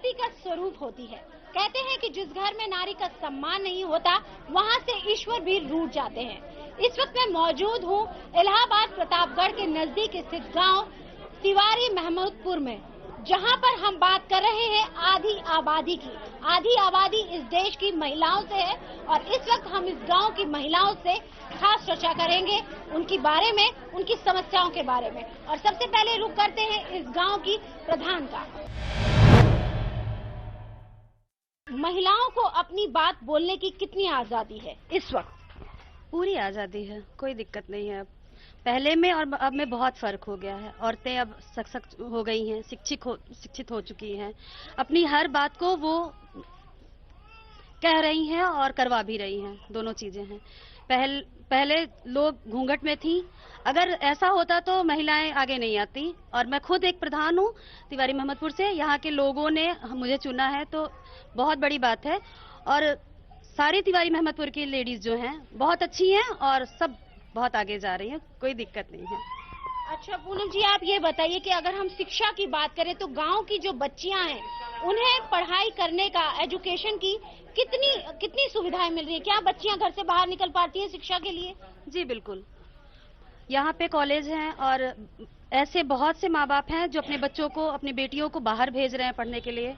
शक्ति का स्वरूप होती है। कहते हैं कि जिस घर में नारी का सम्मान नहीं होता वहां से ईश्वर भी रूठ जाते हैं। इस वक्त मैं मौजूद हूँ इलाहाबाद प्रतापगढ़ के नजदीक स्थित गांव तिवारी महमूदपुर में, जहां पर हम बात कर रहे हैं आधी आबादी की। आधी आबादी इस देश की महिलाओं से है और इस वक्त हम इस गांव की महिलाओं से खास चर्चा करेंगे उनकी बारे में, उनकी समस्याओं के बारे में। और सबसे पहले रुक करते हैं इस गांव की प्रधान का। महिलाओं को अपनी बात बोलने की कितनी आजादी है इस वक्त? पूरी आजादी है, कोई दिक्कत नहीं है। अब पहले में और अब में बहुत फर्क हो गया है। औरतें अब सशक्त हो गई हैं, शिक्षित हो चुकी हैं। अपनी हर बात को वो कह रही हैं और करवा भी रही हैं, दोनों चीजें हैं। पहले लोग घूंघट में थी, अगर ऐसा होता तो महिलाएं आगे नहीं आती। और मैं खुद एक प्रधान हूँ तिवारी महमूदपुर से, यहाँ के लोगों ने मुझे चुना है तो बहुत बड़ी बात है। और सारी तिवारी महमूदपुर की लेडीज जो हैं बहुत अच्छी हैं और सब बहुत आगे जा रही हैं, कोई दिक्कत नहीं है। अच्छा पूनम जी, आप ये बताइए कि अगर हम शिक्षा की बात करें तो गांव की जो बच्चियां हैं उन्हें पढ़ाई करने का, एजुकेशन की कितनी सुविधाएं मिल रही है? क्या बच्चियां घर से बाहर निकल पाती हैं शिक्षा के लिए? जी बिल्कुल, यहाँ पे कॉलेज हैं और ऐसे बहुत से माँ बाप हैं जो अपने बच्चों को, अपनी बेटियों को बाहर भेज रहे हैं पढ़ने के लिए।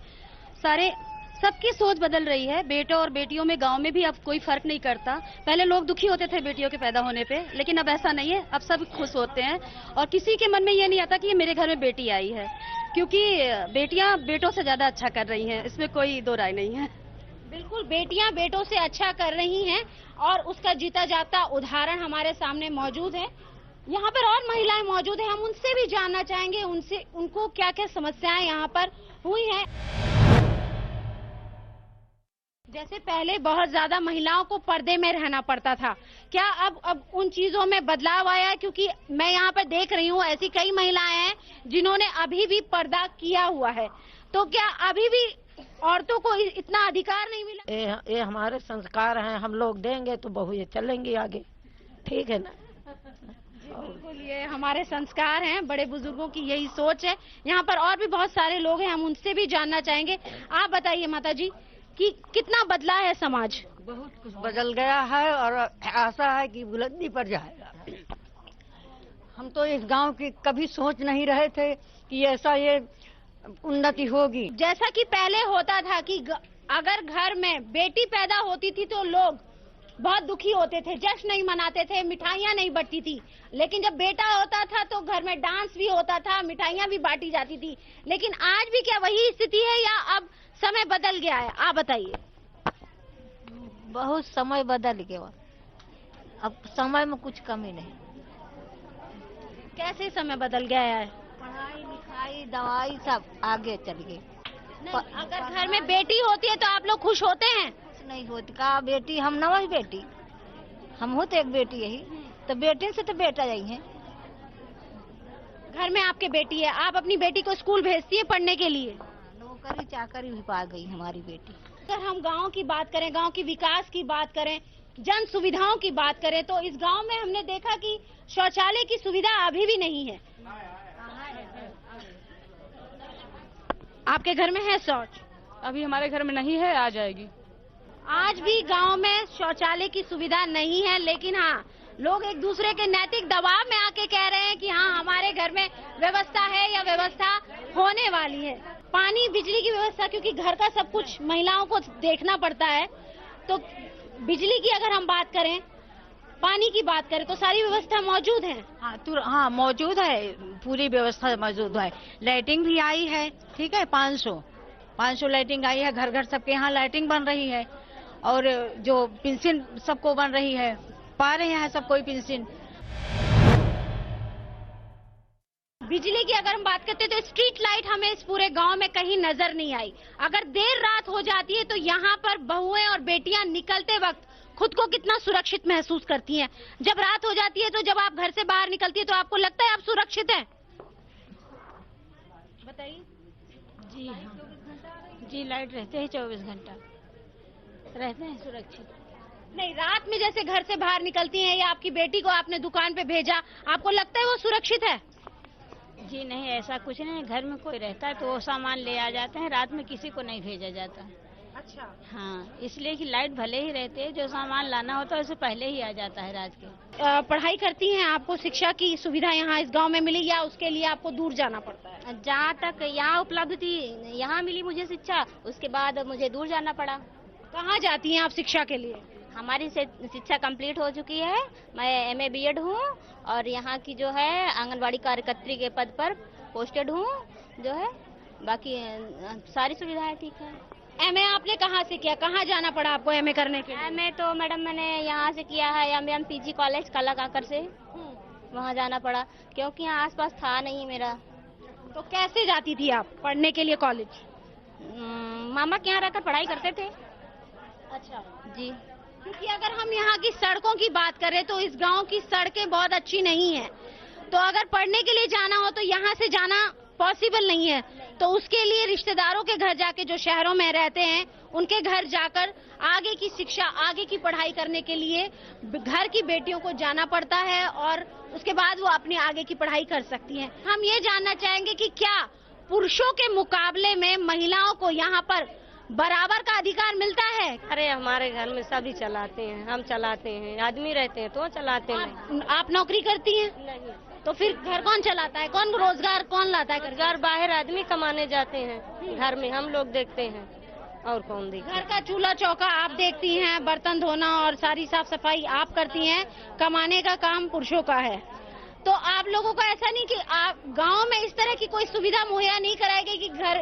सबकी सोच बदल रही है। बेटों और बेटियों में गांव में भी अब कोई फर्क नहीं करता। पहले लोग दुखी होते थे बेटियों के पैदा होने पे, लेकिन अब ऐसा नहीं है। अब सब खुश होते हैं और किसी के मन में ये नहीं आता कि ये मेरे घर में बेटी आई है, क्योंकि बेटियां बेटों से ज्यादा अच्छा कर रही हैं, इसमें कोई दो राय नहीं है। बिल्कुल, बेटियां बेटों से अच्छा कर रही हैं और उसका जीता जाता उदाहरण हमारे सामने मौजूद है। यहाँ पर और महिलाएं मौजूद हैं, हम उनसे भी जानना चाहेंगे उनको क्या क्या समस्याएं यहाँ पर हुई हैं। जैसे पहले बहुत ज्यादा महिलाओं को पर्दे में रहना पड़ता था, क्या अब उन चीजों में बदलाव आया है? क्योंकि मैं यहाँ पर देख रही हूँ ऐसी कई महिलाएं हैं जिन्होंने अभी भी पर्दा किया हुआ है, तो क्या अभी भी औरतों को इतना अधिकार नहीं मिला? ये हमारे संस्कार हैं, हम लोग देंगे तो बहू ये चलेंगी आगे, ठीक है ना? बिल्कुल, ये हमारे संस्कार हैं, बड़े बुजुर्गों की यही सोच है। यहाँ पर और भी बहुत सारे लोग हैं, हम उनसे भी जानना चाहेंगे। आप बताइए माता जी कि कितना बदला है समाज? बहुत कुछ बदल गया है और आशा है कि बुलंदी पर जाएगा। हम तो इस गांव की कभी सोच नहीं रहे थे कि ऐसा ये उन्नति होगी। जैसा कि पहले होता था कि अगर घर में बेटी पैदा होती थी तो लोग बहुत दुखी होते थे, जश्न नहीं मनाते थे, मिठाइयाँ नहीं बंटती थी। लेकिन जब बेटा होता था तो घर में डांस भी होता था, मिठाइयाँ भी बांटी जाती थी। लेकिन आज भी क्या वही स्थिति है या अब समय बदल गया है? आप बताइए। बहुत समय बदल गया, अब समय में कुछ कमी नहीं। कैसे समय बदल गया है? पढ़ाई लिखाई दवाई सब आगे चल गई। अगर घर में बेटी होती है तो आप लोग खुश होते हैं? कुछ नहीं होती का बेटी, हम न वही बेटी, हम होते एक बेटी यही, तो बेटी से तो बेटा यही है। घर में आपके बेटी है, आप अपनी बेटी को स्कूल भेजती है पढ़ने के लिए? नौकरी चाकरी भी पा गई हमारी बेटी। अगर हम गांव की बात करें, गांव की विकास की बात करें, जन सुविधाओं की बात करें तो इस गांव में हमने देखा कि शौचालय की सुविधा अभी भी नहीं है। आपके घर में है शौच? अभी हमारे घर में नहीं है, आ जाएगी। आज भी गांव में शौचालय की सुविधा नहीं है, लेकिन हाँ, लोग एक दूसरे के नैतिक दबाव में आके कह रहे हैं कि हाँ हमारे घर में व्यवस्था है या व्यवस्था होने वाली है। पानी बिजली की व्यवस्था, क्योंकि घर का सब कुछ महिलाओं को देखना पड़ता है, तो बिजली की अगर हम बात करें, पानी की बात करें तो सारी व्यवस्था मौजूद है। हाँ मौजूद है, पूरी व्यवस्था मौजूद है। लाइटिंग भी आई है, ठीक है, 500 लाइटिंग आई है, घर घर सबके यहाँ लाइटिंग बन रही है। और जो पेंशन सबको बन रही है, पा रहे हैं सब कोई पेंशन। बिजली की अगर हम बात करते हैं तो स्ट्रीट लाइट हमें इस पूरे गांव में कहीं नजर नहीं आई। अगर देर रात हो जाती है तो यहाँ पर बहुएं और बेटियां निकलते वक्त खुद को कितना सुरक्षित महसूस करती हैं। जब रात हो जाती है तो जब आप घर से बाहर निकलती है तो आपको लगता है आप सुरक्षित हैं? बताइए। जी हाँ, जी लाइट रहते हैं 24 घंटा, रहते हैं सुरक्षित। नहीं, रात में जैसे घर से बाहर निकलती हैं या आपकी बेटी को आपने दुकान पे भेजा, आपको लगता है वो सुरक्षित है? जी नहीं, ऐसा कुछ नहीं। घर में कोई रहता है तो वो सामान ले आ जाते हैं, रात में किसी को नहीं भेजा जाता। अच्छा। हाँ, इसलिए कि लाइट भले ही रहती है, जो सामान लाना होता है उसे पहले ही आ जाता है रात के। पढ़ाई करती हैं, आपको शिक्षा की सुविधा यहाँ इस गांव में मिली या उसके लिए आपको दूर जाना पड़ता है? जहाँ तक यहाँ उपलब्ध थी, यहाँ मिली मुझे शिक्षा, उसके बाद मुझे दूर जाना पड़ा। कहाँ जाती हैं आप शिक्षा के लिए? हमारी शिक्षा कंप्लीट हो चुकी है। मैं MA BEd हूँ और यहाँ की जो है आंगनबाड़ी कार्यकर्त्री के पद पर पोस्टेड हूँ जो है। बाकी सारी सुविधाएं ठीक है। MA आपने कहाँ से किया, कहाँ जाना पड़ा आपको MA करने के लिए? MA तो मैडम मैंने यहाँ से किया है MM PG कॉलेज काला काकर से। वहाँ जाना पड़ा क्योंकि यहाँ आसपास था नहीं मेरा। तो कैसे जाती थी आप पढ़ने के लिए कॉलेज? मामा के यहाँ रहकर पढ़ाई करते थे। अच्छा जी। क्योंकि अगर हम यहाँ की सड़कों की बात करें तो इस गांव की सड़कें बहुत अच्छी नहीं है, तो अगर पढ़ने के लिए जाना हो तो यहाँ से जाना पॉसिबल नहीं है। तो उसके लिए रिश्तेदारों के घर जाके, जो शहरों में रहते हैं उनके घर जाकर आगे की शिक्षा, आगे की पढ़ाई करने के लिए घर की बेटियों को जाना पड़ता है और उसके बाद वो अपनी आगे की पढ़ाई कर सकती हैं। हम ये जानना चाहेंगे कि क्या पुरुषों के मुकाबले में महिलाओं को यहाँ पर बराबर का अधिकार मिलता है? अरे हमारे घर में सभी चलाते हैं, हम चलाते हैं, आदमी रहते हैं तो चलाते हैं। आप नौकरी करती हैं? नहीं। तो फिर घर कौन चलाता है, कौन रोजगार कौन लाता है? घर बाहर आदमी कमाने जाते हैं, घर में हम लोग देखते हैं और कौन देखते हैं? घर का चूल्हा चौका आप देखती हैं, बर्तन धोना और सारी साफ सफाई आप करती हैं, कमाने का काम पुरुषों का है। तो आप लोगों को ऐसा नहीं कि आप गांव में इस तरह की कोई सुविधा मुहैया नहीं कराएगी कि घर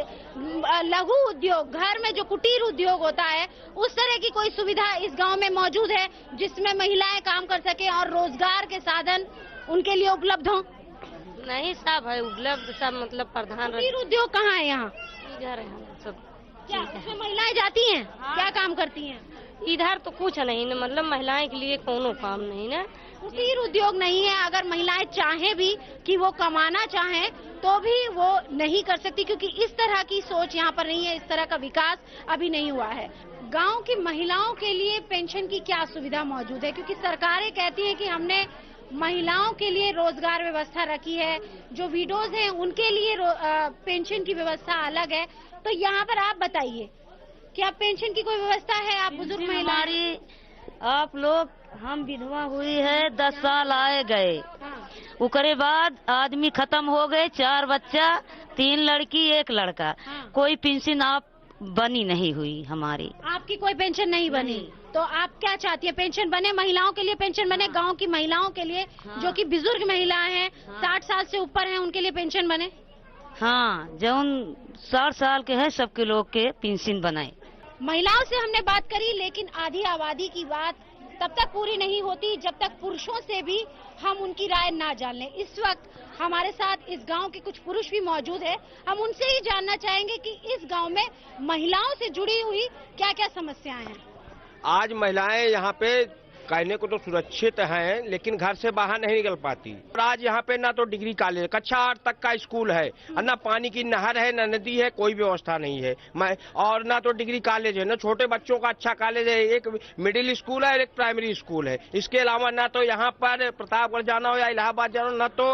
लघु उद्योग, घर में जो कुटीर उद्योग होता है उस तरह की कोई सुविधा इस गांव में मौजूद है जिसमें महिलाएं काम कर सके और रोजगार के साधन उनके लिए उपलब्ध हो? नहीं, सब है उपलब्ध, सब मतलब प्रधान। कुटीर उद्योग कहाँ है यहाँ? इधर है सब। क्या उसमें महिलाएं जाती हैं? क्या काम करती हैं? इधर तो कुछ नहीं न, मतलब महिलाएं के लिए कोनो काम नहीं ना। कुटीर उद्योग नहीं है। अगर महिलाएं चाहें भी कि वो कमाना चाहें तो भी वो नहीं कर सकती, क्योंकि इस तरह की सोच यहाँ पर नहीं है, इस तरह का विकास अभी नहीं हुआ है। गांव की महिलाओं के लिए पेंशन की क्या सुविधा मौजूद है? क्योंकि सरकारें कहती हैं कि हमने महिलाओं के लिए रोजगार व्यवस्था रखी है, जो विडोज हैं उनके लिए पेंशन की व्यवस्था अलग है। तो यहाँ पर आप बताइए, क्या पेंशन की कोई व्यवस्था है? आप बुजुर्ग महिला, आप लोग, हम विधवा हुई है 10 साल आए गए, उसके बाद आदमी खत्म हो गए, 4 बच्चा, 3 लड़की 1 लड़का, कोई पेंशन आप बनी नहीं हुई हमारी। आपकी कोई पेंशन नहीं बनी? तो आप क्या चाहती है? पेंशन बने, महिलाओं के लिए पेंशन बने, गांव की महिलाओं के लिए जो कि बुजुर्ग महिलाएं हैं, 60 साल से ऊपर हैं, उनके लिए पेंशन बने? हाँ, जो 60 साल के है सबके लोग के पेंशन बनाए। महिलाओं से हमने बात करी, लेकिन आधी आबादी की बात तब तक पूरी नहीं होती जब तक पुरुषों से भी हम उनकी राय ना जान लें। इस वक्त हमारे साथ इस गांव के कुछ पुरुष भी मौजूद है, हम उनसे ही जानना चाहेंगे कि इस गांव में महिलाओं से जुड़ी हुई क्या क्या समस्याएं हैं। आज महिलाएं यहाँ पे कहने को तो सुरक्षित हैं, लेकिन घर से बाहर नहीं निकल पाती। और आज यहाँ पे ना तो डिग्री कॉलेज, कक्षा 8 तक का स्कूल है, और ना पानी की नहर है, ना नदी है, कोई व्यवस्था नहीं है। और ना तो डिग्री कॉलेज है, ना छोटे बच्चों का अच्छा कॉलेज है, एक मिडिल स्कूल है और एक प्राइमरी स्कूल है। इसके अलावा ना तो यहाँ पर प्रतापगढ़ जाना हो या इलाहाबाद जाना हो, ना तो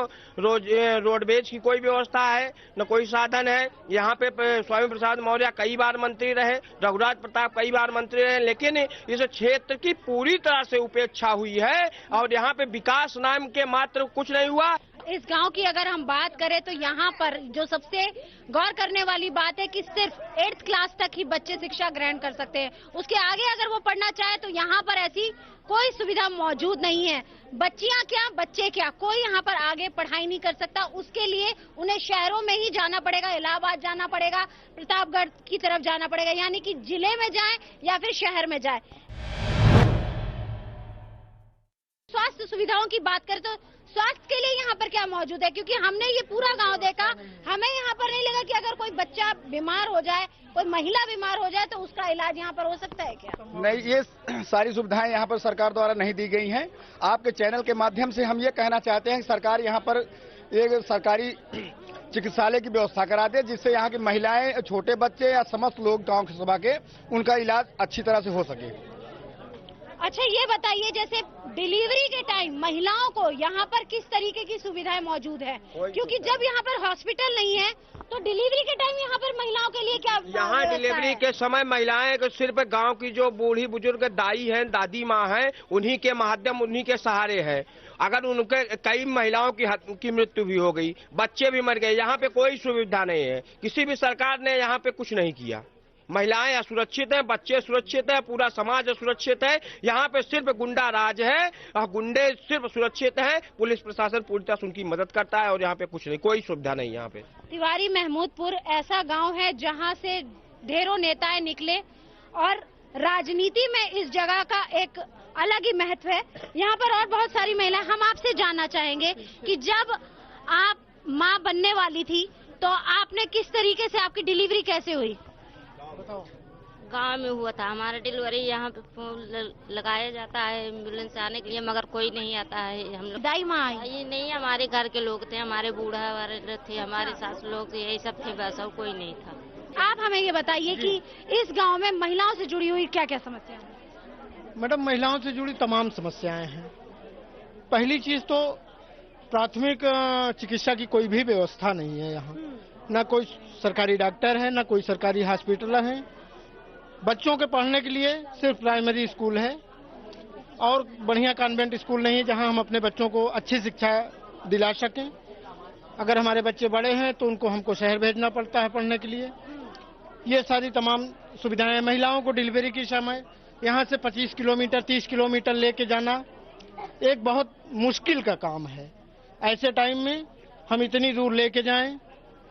रोडवेज की कोई व्यवस्था है, न कोई साधन है। यहाँ पे स्वामी प्रसाद मौर्य कई बार मंत्री रहे, रघुराज प्रताप कई बार मंत्री रहे, लेकिन इस क्षेत्र की पूरी तरह से उपेक्षा हुई है और यहाँ पे विकास नाम के मात्र कुछ नहीं हुआ। इस गांव की अगर हम बात करें तो यहाँ पर जो सबसे गौर करने वाली बात है कि सिर्फ 8th क्लास तक ही बच्चे शिक्षा ग्रहण कर सकते हैं। उसके आगे अगर वो पढ़ना चाहे तो यहाँ पर ऐसी कोई सुविधा मौजूद नहीं है। बच्चियां क्या, बच्चे क्या, कोई यहाँ पर आगे पढ़ाई नहीं कर सकता। उसके लिए उन्हें शहरों में ही जाना पड़ेगा, इलाहाबाद जाना पड़ेगा, प्रतापगढ़ की तरफ जाना पड़ेगा, यानी कि जिले में जाए या फिर शहर में जाए। स्वास्थ्य सुविधाओं की बात करें तो स्वास्थ्य के लिए यहाँ पर क्या मौजूद है? क्योंकि हमने ये पूरा गांव देखा, हमें यहाँ पर नहीं लगा कि अगर कोई बच्चा बीमार हो जाए, कोई महिला बीमार हो जाए तो उसका इलाज यहाँ पर हो सकता है क्या? नहीं, ये सारी सुविधाएं यहाँ पर सरकार द्वारा नहीं दी गई हैं। आपके चैनल के माध्यम से हम ये कहना चाहते हैं कि सरकार यहाँ पर एक सरकारी चिकित्सालय की व्यवस्था करा दे, जिससे यहाँ की महिलाएं, छोटे बच्चे या समस्त लोग गाँव के सभा के, उनका इलाज अच्छी तरह से हो सके। अच्छा ये बताइए, जैसे डिलीवरी के टाइम महिलाओं को यहाँ पर किस तरीके की सुविधाएं मौजूद है? क्योंकि जब यहाँ पर हॉस्पिटल नहीं है तो डिलीवरी के टाइम यहाँ पर महिलाओं के लिए क्या यहाँ डिलीवरी के समय महिलाएं को सिर्फ गांव की जो बूढ़ी बुजुर्ग दाई हैं, दादी माँ हैं, उन्हीं के माध्यम, उन्हीं के सहारे है। अगर उनके कई महिलाओं की मृत्यु भी हो गई, बच्चे भी मर गए, यहाँ पे कोई सुविधा नहीं है। किसी भी सरकार ने यहाँ पे कुछ नहीं किया। महिलाएं असुरक्षित हैं, बच्चे सुरक्षित हैं, पूरा समाज असुरक्षित है। यहाँ पे सिर्फ गुंडा राज है और गुंडे सिर्फ सुरक्षित हैं। पुलिस प्रशासन पूरी तरह से उनकी मदद करता है और यहाँ पे कुछ नहीं, कोई सुविधा नहीं यहाँ पे। तिवारी महमूदपुर ऐसा गांव है जहां से ढेरों नेताएं निकले और राजनीति में इस जगह का एक अलग ही महत्व है। यहाँ पर और बहुत सारी महिलाएं, हम आपसे जानना चाहेंगे कि जब आप माँ बनने वाली थी तो आपने किस तरीके से, आपकी डिलीवरी कैसे हुई? गांव में हुआ था हमारा डिलीवरी। यहाँ पे लगाया जाता है एम्बुलेंस आने के लिए, मगर कोई नहीं आता है। हम लोग दाई माँ आई? ये नहीं, हमारे घर के लोग थे, हमारे बूढ़ा वाले थे, हमारे सास लोग थे, यही सब थे, बस और कोई नहीं था। आप हमें ये बताइए कि इस गांव में महिलाओं से जुड़ी हुई क्या क्या समस्या है? मैडम, महिलाओं से जुड़ी तमाम समस्याएं हैं। पहली चीज तो प्राथमिक चिकित्सा की कोई भी व्यवस्था नहीं है यहाँ। न कोई सरकारी डॉक्टर है, न कोई सरकारी हॉस्पिटल है। बच्चों के पढ़ने के लिए सिर्फ प्राइमरी स्कूल है और बढ़िया कॉन्वेंट स्कूल नहीं है जहां हम अपने बच्चों को अच्छी शिक्षा दिला सकें। अगर हमारे बच्चे बड़े हैं तो उनको हमको शहर भेजना पड़ता है पढ़ने के लिए। ये सारी तमाम सुविधाएं। महिलाओं को डिलीवरी के समय यहाँ से 25 किलोमीटर 30 किलोमीटर लेके जाना एक बहुत मुश्किल का काम है। ऐसे टाइम में हम इतनी दूर लेके जाएं,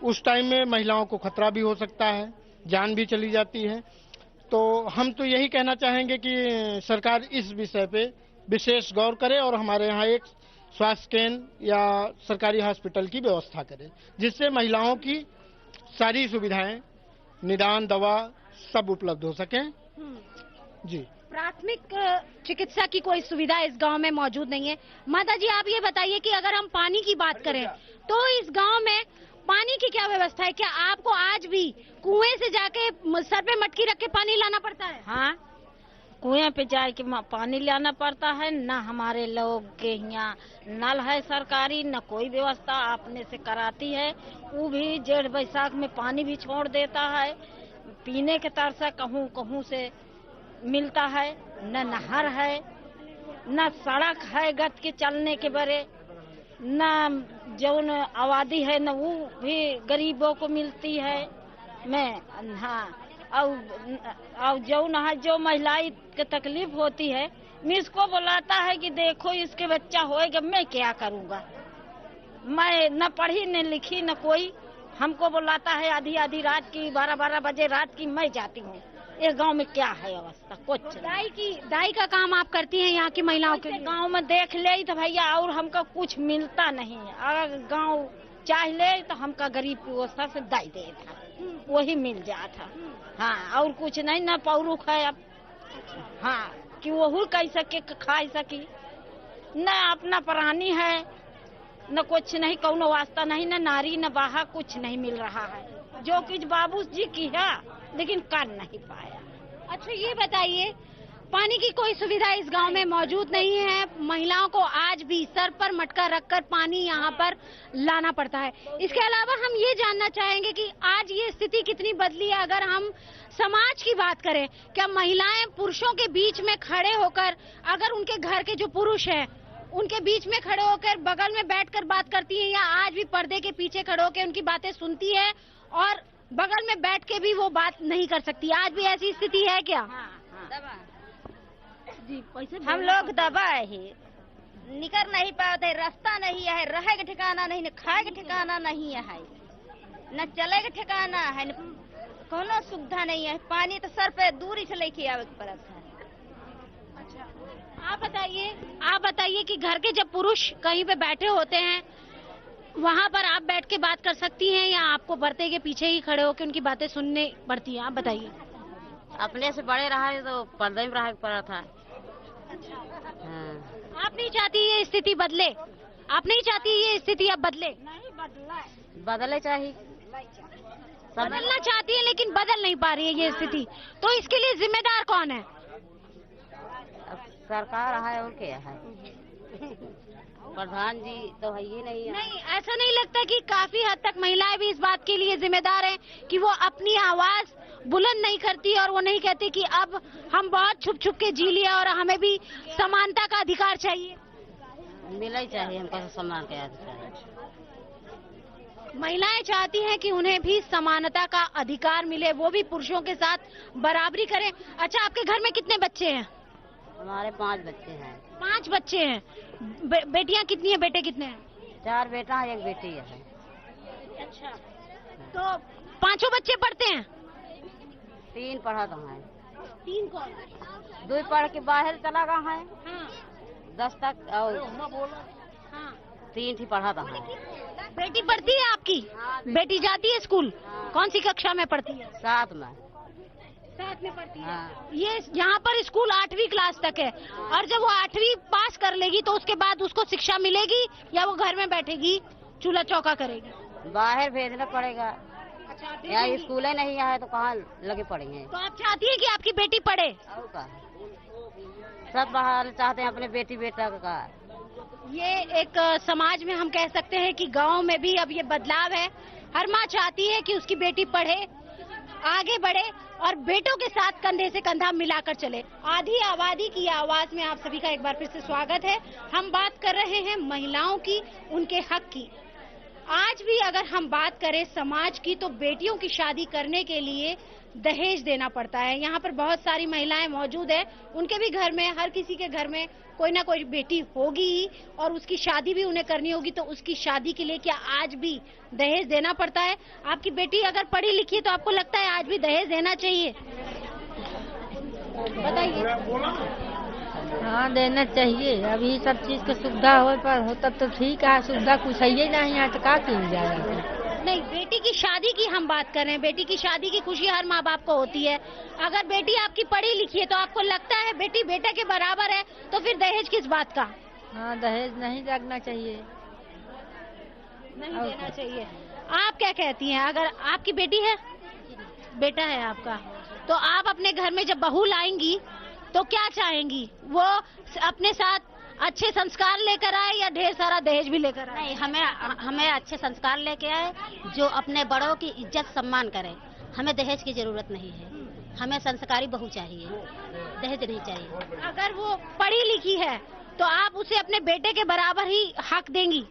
उस टाइम में महिलाओं को खतरा भी हो सकता है, जान भी चली जाती है। तो हम तो यही कहना चाहेंगे कि सरकार इस विषय पे विशेष गौर करे और हमारे यहाँ एक स्वास्थ्य केंद्र या सरकारी हॉस्पिटल की व्यवस्था करे, जिससे महिलाओं की सारी सुविधाएं, निदान, दवा सब उपलब्ध हो सके। जी, प्राथमिक चिकित्सा की कोई सुविधा इस गांव में मौजूद नहीं है। माता जी, आप ये बताइए कि अगर हम पानी की बात करें तो इस गांव में पानी की क्या व्यवस्था है? क्या आपको आज भी कुएं से जाके सर पे मटकी रख के पानी लाना पड़ता है? हाँ, कुएं पे जाके पानी लाना पड़ता है। न हमारे लोग के यहाँ नल है सरकारी, न कोई व्यवस्था अपने से कराती है। वो भी जेठ बैसाख में पानी भी छोड़ देता है। पीने के तरसा कहूँ कहूँ से मिलता है। न नहर है, न सड़क है गत के चलने के बरे, न जौन आबादी है न वो भी गरीबों को मिलती है। मैं हाँ, और जौन है जो महिलाएं के तकलीफ होती है, मुझको बुलाता है कि देखो इसके बच्चा होएगा, मैं क्या करूँगा। मैं न पढ़ी न लिखी न कोई, हमको बुलाता है आधी आधी रात की, 12-12 बजे रात की, मैं जाती हूँ। ये गांव में क्या है अवस्था? कुछ दाई का काम आप करती हैं यहाँ की महिलाओं के? गांव में देख ले तो भैया और हमको कुछ मिलता नहीं है। अगर गांव चाह ले तो हमका गरीब की व्यवस्था से दाई दे था, वही मिल जाता। हाँ, और कुछ नहीं, न पौरुख है अब। हाँ, कि वही कह सके खा सकी, न अपना प्राणी है, न कुछ नहीं, कौनो वास्ता नहीं, न नारी न बाहा, कुछ नहीं मिल रहा है। जो कुछ बाबू जी की है लेकिन कर नहीं पाया। अच्छा ये बताइए, पानी की कोई सुविधा इस गांव में मौजूद नहीं है। महिलाओं को आज भी सर पर मटका रखकर पानी यहाँ पर लाना पड़ता है। इसके अलावा हम ये जानना चाहेंगे कि आज ये स्थिति कितनी बदली है। अगर हम समाज की बात करें, क्या महिलाएं पुरुषों के बीच में खड़े होकर, अगर उनके घर के जो पुरुष हैं उनके बीच में खड़े होकर बगल में बैठकर बात करती हैं, या आज भी पर्दे के पीछे खड़े होकर उनकी बातें सुनती है और बगल में बैठ के भी वो बात नहीं कर सकती? आज भी ऐसी स्थिति है क्या? हम लोग दबा है, निकल नहीं पाते, रास्ता नहीं है, रहे का ठिकाना नहीं, न खाए का ठिकाना नहीं है, न चले का ठिकाना है, न कोनो सुविधा नहीं है। पानी तो सर पे दूरी से लेके आवे के पड़त है। आप बताइए कि घर के जब पुरुष कहीं पे बैठे होते हैं, वहाँ पर आप बैठ के बात कर सकती हैं या आपको पर्दे के पीछे ही खड़े होकर उनकी बातें सुनने पड़ती हैं? आप बताइए। अपने से बड़े रहा है तो पर्दे में रहा पड़ा था। हाँ। आप नहीं चाहती ये स्थिति बदले? आप नहीं चाहती ये स्थिति अब बदले? नहीं बदले चाहिए, बदलना चाहती है लेकिन बदल नहीं पा रही है ये स्थिति। तो इसके लिए जिम्मेदार कौन है? सरकार है और क्या है, प्रधान जी तो है ही नहीं है। नहीं, ऐसा नहीं लगता कि काफी हद तक महिलाएं भी इस बात के लिए जिम्मेदार हैं कि वो अपनी आवाज बुलंद नहीं करती और वो नहीं कहती कि अब हम बहुत छुप छुप के जी लिया और हमें भी समानता का अधिकार चाहिए? मिला ही चाहिए हमको सम्मान के अधिकार। महिलाएं चाहती हैं कि उन्हें भी समानता का अधिकार मिले, वो भी पुरुषों के साथ बराबरी करें। अच्छा, आपके घर में कितने बच्चे हैं? हमारे 5 बच्चे हैं। 5 बच्चे हैं। बेटियां कितनी हैं, बेटे कितने हैं? 4 बेटा 1 बेटी है। अच्छा, तो 5 बच्चे पढ़ते हैं? 3 पढ़ा तो है। 3 कौन? 2 पढ़ के बाहर चला गया है। हाँ। 10 तक और 3 ही पढ़ा था। बेटी पढ़ती है आपकी? बेटी जाती है स्कूल? कौन सी कक्षा में पढ़ती है? 7 में। 7 में पढ़ती है। ये यहाँ पर स्कूल 8वीं क्लास तक है और जब वो 8वीं पास कर लेगी तो उसके बाद उसको शिक्षा मिलेगी या वो घर में बैठेगी चूल्हा चौका करेगी? बाहर भेजना पड़ेगा। अच्छा, या स्कूल नहीं है तो कहाँ लगे पड़ेंगे। तो आप चाहती हैं कि आपकी बेटी पढ़े? और का सब बाहर चाहते हैं अपने बेटी बेटा का। ये एक समाज में हम कह सकते हैं कि गांव में भी अब ये बदलाव है। हर माँ चाहती है कि उसकी बेटी पढ़े, आगे बढ़े और बेटों के साथ कंधे से कंधा मिलाकर चले। आधी आबादी की आवाज में आप सभी का एक बार फिर से स्वागत है। हम बात कर रहे हैं महिलाओं की, उनके हक की। आज भी अगर हम बात करें समाज की तो बेटियों की शादी करने के लिए दहेज देना पड़ता है। यहाँ पर बहुत सारी महिलाएं मौजूद है, उनके भी घर में, हर किसी के घर में कोई ना कोई बेटी होगी ही और उसकी शादी भी उन्हें करनी होगी। तो उसकी शादी के लिए क्या आज भी दहेज देना पड़ता है? आपकी बेटी अगर पढ़ी लिखी है तो आपको लगता है आज भी दहेज देना चाहिए? बताइए। हाँ, देना चाहिए। अभी सब चीज की सुविधा हो पर हो तब तो ठीक है, सुविधा कुछ है ही नहीं है तो क्या किया जाएगा। नहीं, बेटी की शादी की हम बात कर रहे हैं। बेटी की शादी की खुशी हर माँ बाप को होती है। अगर बेटी आपकी पढ़ी लिखी है तो आपको लगता है बेटी बेटा के बराबर है, तो फिर दहेज किस बात का? हाँ, दहेज नहीं लगना चाहिए, नहीं देना चाहिए। आप क्या कहती हैं? अगर आपकी बेटी है, बेटा है आपका, तो आप अपने घर में जब बहू लाएंगी तो क्या चाहेंगी? वो अपने साथ अच्छे संस्कार लेकर आए या ढेर सारा दहेज भी लेकर आए? नहीं, हमें अच्छे संस्कार लेके आए जो अपने बड़ों की इज्जत सम्मान करे। हमें दहेज की जरूरत नहीं है, हमें संस्कारी बहू चाहिए, दहेज नहीं चाहिए। अगर वो पढ़ी लिखी है तो आप उसे अपने बेटे के बराबर ही हक देंगी?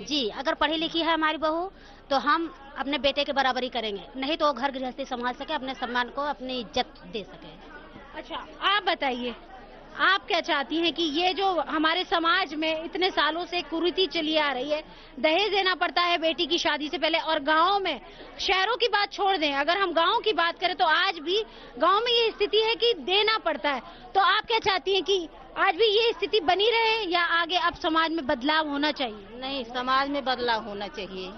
जी, अगर पढ़ी लिखी है हमारी बहू तो हम अपने बेटे के बराबर ही करेंगे, नहीं तो वो घर गृहस्थी संभाल सके, अपने सम्मान को अपनी इज्जत दे सके। अच्छा, आप बताइए, आप क्या चाहती हैं कि ये जो हमारे समाज में इतने सालों से कुरीति चली आ रही है, दहेज देना पड़ता है बेटी की शादी से पहले, और गाँव में, शहरों की बात छोड़ दें, अगर हम गाँव की बात करें तो आज भी गाँव में ये स्थिति है कि देना पड़ता है। तो आप क्या चाहती हैं कि आज भी ये स्थिति बनी रहे या आगे अब समाज में बदलाव होना चाहिए? नहीं, समाज में बदलाव होना चाहिए,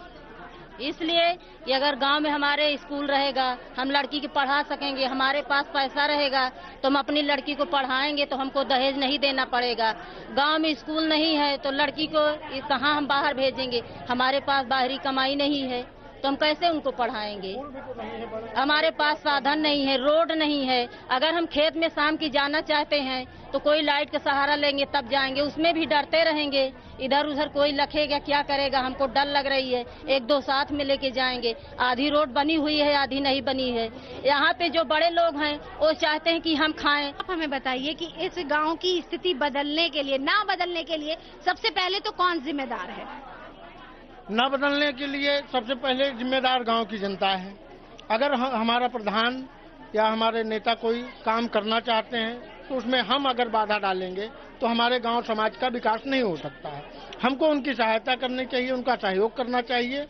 इसलिए कि अगर गांव में हमारे स्कूल रहेगा, हम लड़की को पढ़ा सकेंगे, हमारे पास पैसा रहेगा तो हम अपनी लड़की को पढ़ाएंगे तो हमको दहेज नहीं देना पड़ेगा। गांव में स्कूल नहीं है तो लड़की को कहाँ हम बाहर भेजेंगे? हमारे पास बाहरी कमाई नहीं है तो हम कैसे उनको पढ़ाएंगे? हमारे पास साधन नहीं है, रोड नहीं है। अगर हम खेत में शाम की जाना चाहते हैं तो कोई लाइट का सहारा लेंगे तब जाएंगे, उसमें भी डरते रहेंगे, इधर उधर कोई लखेगा, क्या करेगा, हमको डर लग रही है। 1-2 साथ में लेके जाएंगे। आधी रोड बनी हुई है, आधी नहीं बनी है। यहाँ पे जो बड़े लोग हैं वो चाहते हैं कि हम खाएं। आप हमें बताइए कि इस गाँव की स्थिति बदलने के लिए, ना बदलने के लिए सबसे पहले तो कौन जिम्मेदार है? न बदलने के लिए सबसे पहले जिम्मेदार गांव की जनता है। अगर हमारा प्रधान या हमारे नेता कोई काम करना चाहते हैं तो उसमें हम अगर बाधा डालेंगे तो हमारे गांव समाज का विकास नहीं हो सकता है। हमको उनकी सहायता करनी चाहिए, उनका सहयोग करना चाहिए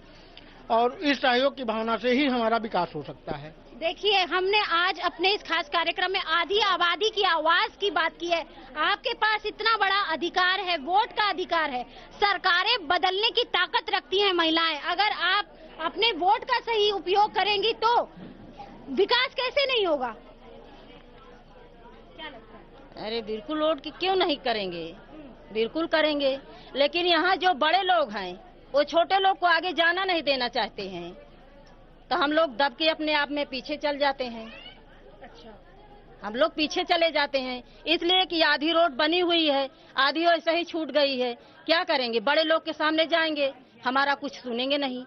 और इस सहयोग की भावना से ही हमारा विकास हो सकता है। देखिए, हमने आज अपने इस खास कार्यक्रम में आधी आबादी की आवाज की बात की है। आपके पास इतना बड़ा अधिकार है, वोट का अधिकार है, सरकारें बदलने की ताकत रखती हैं महिलाएं। अगर आप अपने वोट का सही उपयोग करेंगी तो विकास कैसे नहीं होगा? क्या लगता है? अरे बिल्कुल, वोट क्यों नहीं करेंगे, बिल्कुल करेंगे। लेकिन यहाँ जो बड़े लोग हैं वो छोटे लोग को आगे जाना नहीं देना चाहते हैं, तो हम लोग दब के अपने आप में पीछे चल जाते हैं। अच्छा, हम लोग पीछे चले जाते हैं, इसलिए कि आधी रोड बनी हुई है, आधी वैसे ही छूट गई है। क्या करेंगे? बड़े लोग के सामने जाएंगे, हमारा कुछ सुनेंगे नहीं।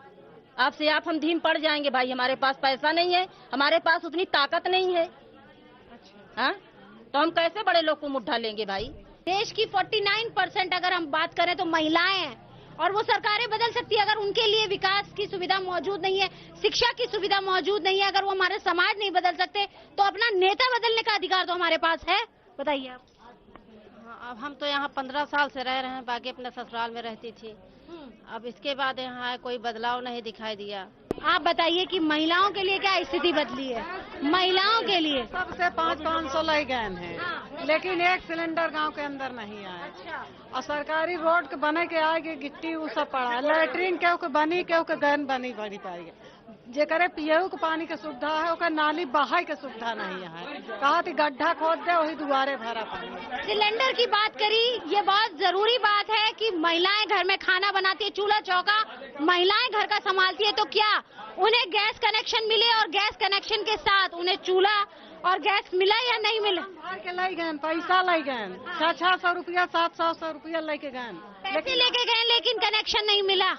आपसे आप हम धीम पड़ जाएंगे। भाई हमारे पास पैसा नहीं है, हमारे पास उतनी ताकत नहीं है। हाँ, तो हम कैसे बड़े लोग को मुट्ठा लेंगे भाई? देश की 49% अगर हम बात करें तो महिलाएं हैं, और वो सरकारें बदल सकती है अगर उनके लिए विकास की सुविधा मौजूद नहीं है, शिक्षा की सुविधा मौजूद नहीं है, अगर वो हमारे समाज नहीं बदल सकते तो अपना नेता बदलने का अधिकार तो हमारे पास है। बताइए आप। अब हम तो यहाँ 15 साल से रह रहे हैं, बाकी अपने ससुराल में रहती थी। अब इसके बाद यहाँ कोई बदलाव नहीं दिखाई दिया। आप बताइए कि महिलाओं के लिए क्या स्थिति बदली है? महिलाओं के लिए सबसे 500 ले गए हैं, लेकिन एक सिलेंडर गांव के अंदर नहीं आया। अच्छा। और सरकारी रोड के बने के आगे गिट्टी वो सब पड़ा, लैट्रीन के बनी के गैन बनी बड़ी पाई। जेकरे पियऊ के पानी के सुविधा है, ओकर नाली बहाई के सुविधा नहीं है। कहा थी गड्ढा खोद दे, वही दुआरे भरा पानी। सिलेंडर की बात करी, ये बहुत जरूरी बात है कि महिलाएं घर में खाना बनाती है, चूल्हा चौका महिलाएं घर का संभालती है, तो क्या उन्हें गैस कनेक्शन मिले और गैस कनेक्शन के साथ उन्हें चूल्हा और गैस मिला या नहीं मिला? के लाई गए पैसा लाई गए 600 रुपया 700 रुपया लेके गए, पैसे लेके गए लेकिन कनेक्शन नहीं मिला।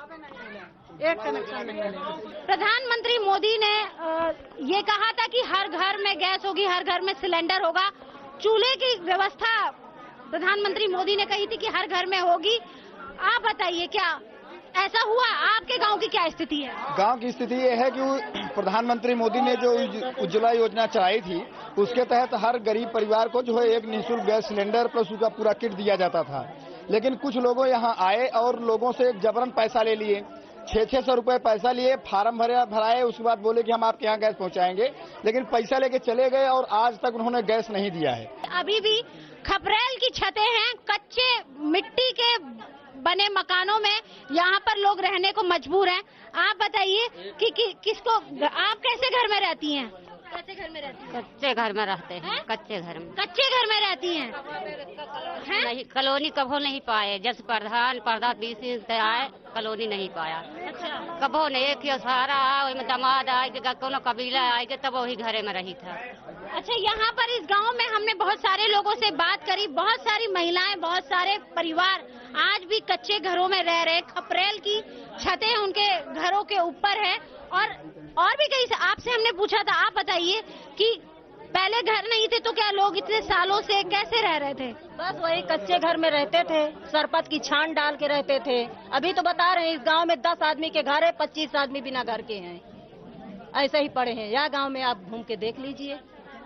एक कनेक्शन नहीं मिला। प्रधानमंत्री मोदी ने ये कहा था कि हर घर में गैस होगी, हर घर में सिलेंडर होगा, चूल्हे की व्यवस्था प्रधानमंत्री मोदी ने कही थी कि हर घर में होगी। आप बताइए क्या ऐसा हुआ? आपके गांव की क्या स्थिति है? गांव की स्थिति ये है कि प्रधानमंत्री मोदी ने जो उज्ज्वला योजना चलाई थी, उसके तहत हर गरीब परिवार को जो है एक निःशुल्क गैस सिलेंडर प्लस उसका पूरा किट दिया जाता था। लेकिन कुछ लोगों यहाँ आए और लोगों से जबरन पैसा ले लिए, 600 रुपए पैसा लिए, फार्म भराए, उसके बाद बोले कि हम आपके यहाँ गैस पहुँचाएंगे, लेकिन पैसा लेके चले गए और आज तक उन्होंने गैस नहीं दिया है। अभी भी खपरेल की छतें हैं, कच्चे मिट्टी के बने मकानों में यहाँ पर लोग रहने को मजबूर हैं। आप बताइए कि किसको, आप कैसे घर में रहती हैं? कैसे घर में रहती हैं? कच्चे घर में रहते हैं। कच्चे घर में। कच्चे घर में रहती हैं? नहीं, कॉलोनी कभो नहीं पाए। जब प्रधान 20 दिन से आए, कॉलोनी नहीं पाया। अच्छा। कभो नहीं, एक सहारा में दमाद आए कि कोनो कबीला आए तब वही घरे में रही था। अच्छा, यहाँ पर इस गांव में हमने बहुत सारे लोगों से बात करी, बहुत सारी महिलाएं, बहुत सारे परिवार आज भी कच्चे घरों में रह रहे, खपरेल की छतें उनके घरों के ऊपर है। और भी कई आपसे हमने पूछा था, आप बताइए कि पहले घर नहीं थे तो क्या लोग इतने सालों से कैसे रह रहे थे? बस वही कच्चे घर में रहते थे, सरपत की छान डाल के रहते थे। अभी तो बता रहे हैं इस गांव में 10 आदमी के घर है, 25 आदमी बिना घर के हैं, ऐसे ही पड़े हैं। या गांव में आप घूम के देख लीजिए,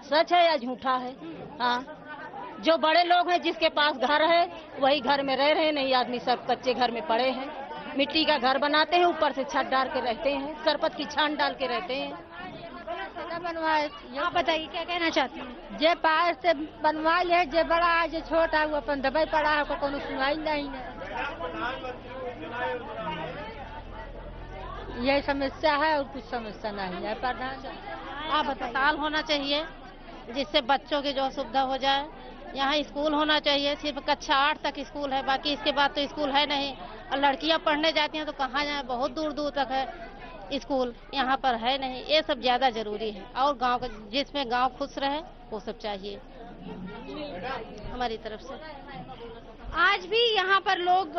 सच है या झूठा है। हाँ, जो बड़े लोग हैं जिसके पास घर है वही घर में रह रहे हैं, नहीं आदमी सब कच्चे घर में पड़े हैं। मिट्टी का घर बनाते हैं, ऊपर से छत डाल के रहते हैं, सरपत की छान डाल के रहते हैं। बनवाए, आप बताइए क्या कहना चाहती हैं? जे पास से बनवा ले, जे बड़ा है जे छोटा है वो अपन दबाई पड़ा है, कोनो सुनवाई नहीं है। यही समस्या है और कुछ समस्या नहीं है। प्रधान आप अस्पताल होना चाहिए जिससे बच्चों की जो सुविधा हो जाए। यहाँ स्कूल होना चाहिए, सिर्फ कक्षा 8 तक स्कूल है, बाकी इसके बाद तो स्कूल है नहीं। और लड़कियाँ पढ़ने जाती हैं तो कहाँ जाए, बहुत दूर दूर तक है स्कूल, यहाँ पर है नहीं। ये सब ज्यादा जरूरी है। और गांव जिसमें गांव खुश रहे वो सब चाहिए हमारी तरफ से। आज भी यहाँ पर लोग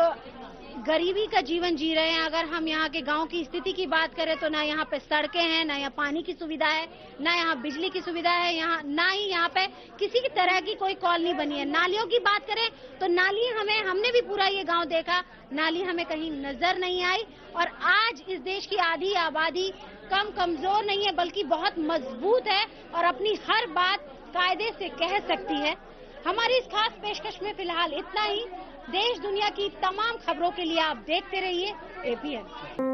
गरीबी का जीवन जी रहे हैं। अगर हम यहाँ के गांव की स्थिति की बात करें तो ना यहाँ पे सड़कें हैं, ना यहाँ पानी की सुविधा है, ना यहाँ बिजली की सुविधा है, यहाँ ना ही यहाँ पे किसी की तरह की कोई कॉलोनी बनी है। नालियों की बात करें तो नाली हमने भी पूरा ये गांव देखा, नाली हमें कहीं नजर नहीं आई। और आज इस देश की आधी आबादी कम कमजोर नहीं है बल्कि बहुत मजबूत है और अपनी हर बात कायदे से कह सकती है। हमारी इस खास पेशकश में फिलहाल इतना ही। देश दुनिया की तमाम खबरों के लिए आप देखते रहिए APN।